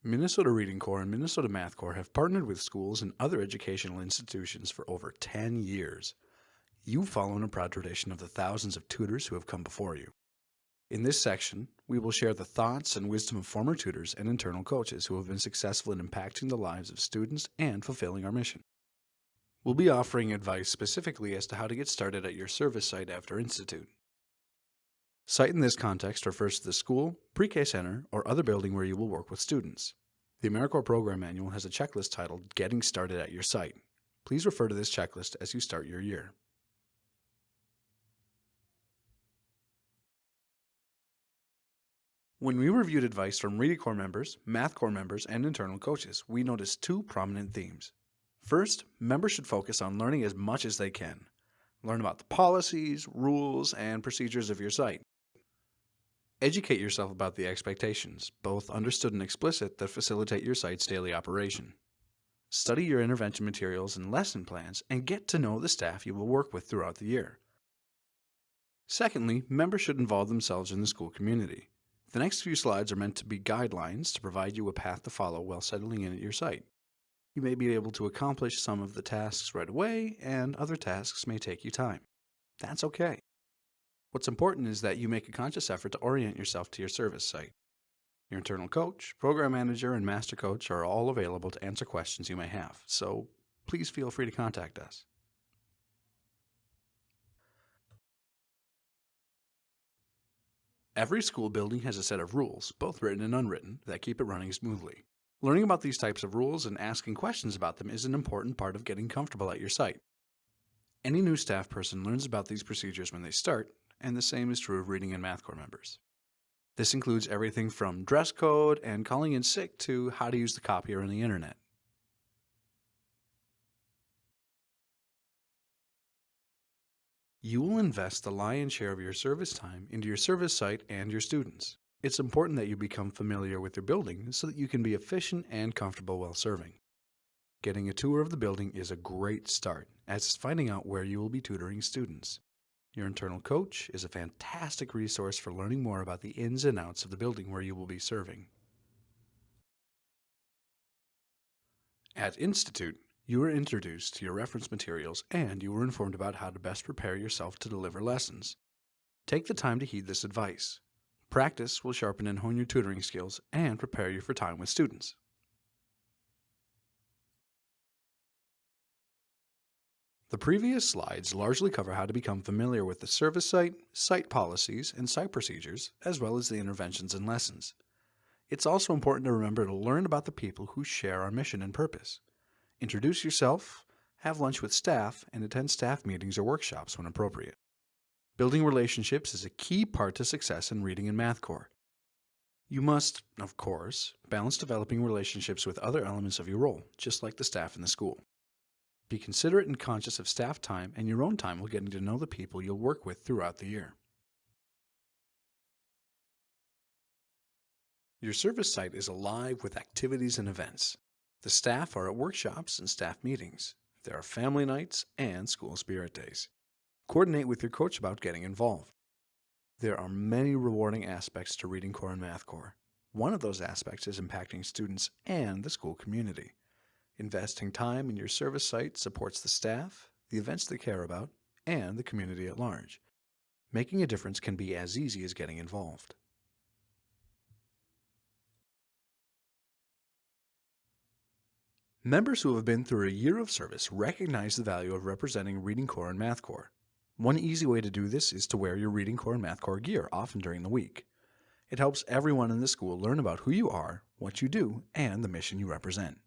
Minnesota Reading Corps and Minnesota Math Corps have partnered with schools and other educational institutions for over 10 years. You've followed a proud tradition of the thousands of tutors who have come before you. In this section, we will share the thoughts and wisdom of former tutors and internal coaches who have been successful in impacting the lives of students and fulfilling our mission. We'll be offering advice specifically as to how to get started at your service site after Institute. Site in this context refers to the school, pre-K center, or other building where you will work with students. The AmeriCorps Program Manual has a checklist titled Getting Started at Your Site. Please refer to this checklist as you start your year. When we reviewed advice from Reading Corps members, Math Corps members, and internal coaches, we noticed two prominent themes. First, members should focus on learning as much as they can. Learn about the policies, rules, and procedures of your site. Educate yourself about the expectations, both understood and explicit, that facilitate your site's daily operation. Study your intervention materials and lesson plans, and get to know the staff you will work with throughout the year. Secondly, members should involve themselves in the school community. The next few slides are meant to be guidelines to provide you a path to follow while settling in at your site. You may be able to accomplish some of the tasks right away, and other tasks may take you time. That's okay. What's important is that you make a conscious effort to orient yourself to your service site. Your internal coach, program manager, and master coach are all available to answer questions you may have, so please feel free to contact us. Every school building has a set of rules, both written and unwritten, that keep it running smoothly. Learning about these types of rules and asking questions about them is an important part of getting comfortable at your site. Any new staff person learns about these procedures when they start, and the same is true of Reading and Math Corps members. This includes everything from dress code and calling in sick to how to use the copier and the internet. You will invest the lion's share of your service time into your service site and your students. It's important that you become familiar with your building so that you can be efficient and comfortable while serving. Getting a tour of the building is a great start, as it's finding out where you will be tutoring students. Your internal coach is a fantastic resource for learning more about the ins and outs of the building where you will be serving. At Institute, you are introduced to your reference materials and you are informed about how to best prepare yourself to deliver lessons. Take the time to heed this advice. Practice will sharpen and hone your tutoring skills and prepare you for time with students. The previous slides largely cover how to become familiar with the service site, site policies, and site procedures, as well as the interventions and lessons. It's also important to remember to learn about the people who share our mission and purpose. Introduce yourself, have lunch with staff, and attend staff meetings or workshops when appropriate. Building relationships is a key part to success in Reading and Math Corps. You must, of course, balance developing relationships with other elements of your role, just like the staff in the school. Be considerate and conscious of staff time and your own time while getting to know the people you'll work with throughout the year. Your service site is alive with activities and events. The staff are at workshops and staff meetings. There are family nights and school spirit days. Coordinate with your coach about getting involved. There are many rewarding aspects to Reading Corps and Math Corps. One of those aspects is impacting students and the school community. Investing time in your service site supports the staff, the events they care about, and the community at large. Making a difference can be as easy as getting involved. Members who have been through a year of service recognize the value of representing Reading Corps and Math Corps. One easy way to do this is to wear your Reading Corps and Math Corps gear often during the week. It helps everyone in the school learn about who you are, what you do, and the mission you represent.